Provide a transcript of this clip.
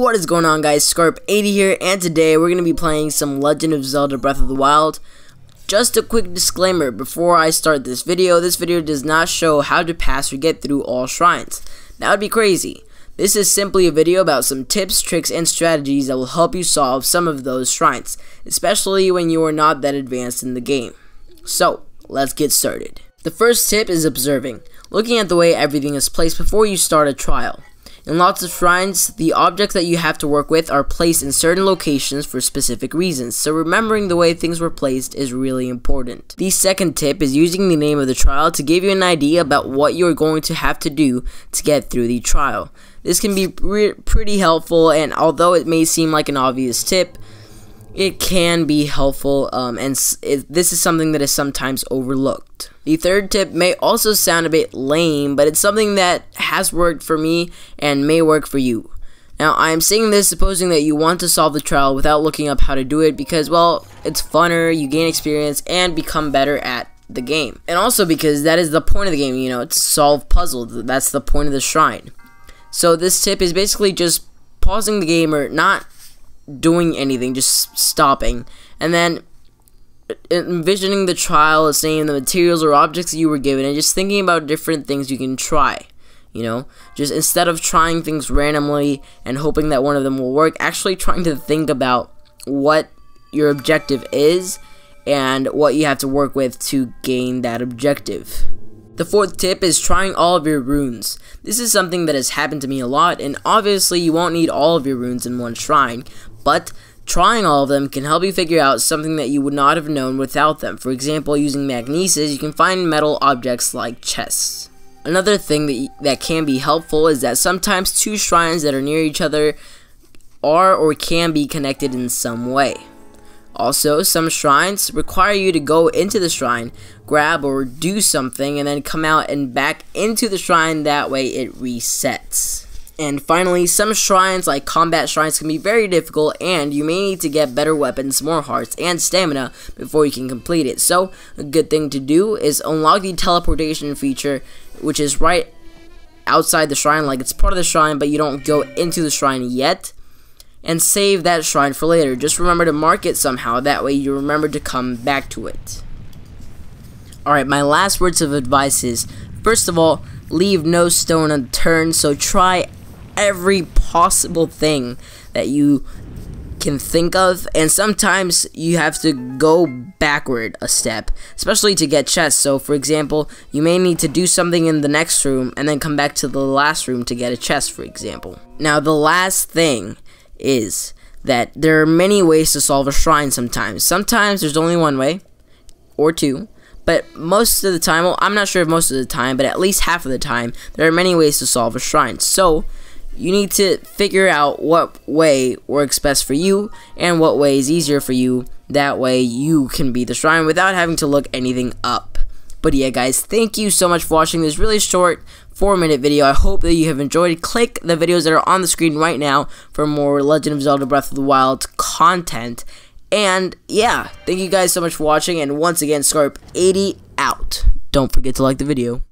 What is going on, guys? Scarp80 here, and today we're going to be playing some Legend of Zelda Breath of the Wild. Just a quick disclaimer before I start this video does not show how to pass or get through all shrines. That would be crazy. This is simply a video about some tips, tricks, and strategies that will help you solve some of those shrines, especially when you are not that advanced in the game. So, let's get started. The first tip is observing, looking at the way everything is placed before you start a trial. In lots of shrines, the objects that you have to work with are placed in certain locations for specific reasons, so remembering the way things were placed is really important. The second tip is using the name of the trial to give you an idea about what you're going to have to do to get through the trial. This can be pretty helpful, and although it may seem like an obvious tip, it can be helpful, this is something that is sometimes overlooked. The third tip may also sound a bit lame, but it's something that has worked for me and may work for you. Now, I am saying this supposing that you want to solve the trial without looking up how to do it because, well, it's funner, you gain experience, and become better at the game. And also because that is the point of the game, you know, to solve puzzles. That's the point of the shrine. So this tip is basically just pausing the game or not doing anything, just stopping, and then envisioning the trial, saying the materials or objects that you were given, and just thinking about different things you can try. You know, just instead of trying things randomly and hoping that one of them will work, actually trying to think about what your objective is and what you have to work with to gain that objective. The fourth tip is trying all of your runes. This is something that has happened to me a lot, and obviously you won't need all of your runes in one shrine, but trying all of them can help you figure out something that you would not have known without them. For example, using magnesis, you can find metal objects like chests. Another thing that can be helpful is that sometimes two shrines that are near each other are or can be connected in some way. Also, some shrines require you to go into the shrine, grab or do something, and then come out and back into the shrine. That way it resets. And finally, some shrines like combat shrines can be very difficult, and you may need to get better weapons, more hearts, and stamina before you can complete it. So, a good thing to do is unlock the teleportation feature, which is right outside the shrine, like it's part of the shrine, but you don't go into the shrine yet. And save that shrine for later. Just remember to mark it somehow, that way you remember to come back to it. Alright, my last words of advice is, first of all, leave no stone unturned, so try every possible thing that you can think of, and sometimes you have to go backward a step, especially to get chests. So for example, you may need to do something in the next room and then come back to the last room to get a chest, for example. Now the last thing is that there are many ways to solve a shrine sometimes. Sometimes there's only one way, or two, but most of the time, well, I'm not sure if most of the time, but at least half of the time, there are many ways to solve a shrine. So, you need to figure out what way works best for you, and what way is easier for you. That way, you can beat the shrine without having to look anything up. But yeah, guys, thank you so much for watching this really short 4-minute video. I hope that you have enjoyed. Click the videos that are on the screen right now for more Legend of Zelda Breath of the Wild content. And yeah, thank you guys so much for watching. And once again, Scarp80 out. Don't forget to like the video.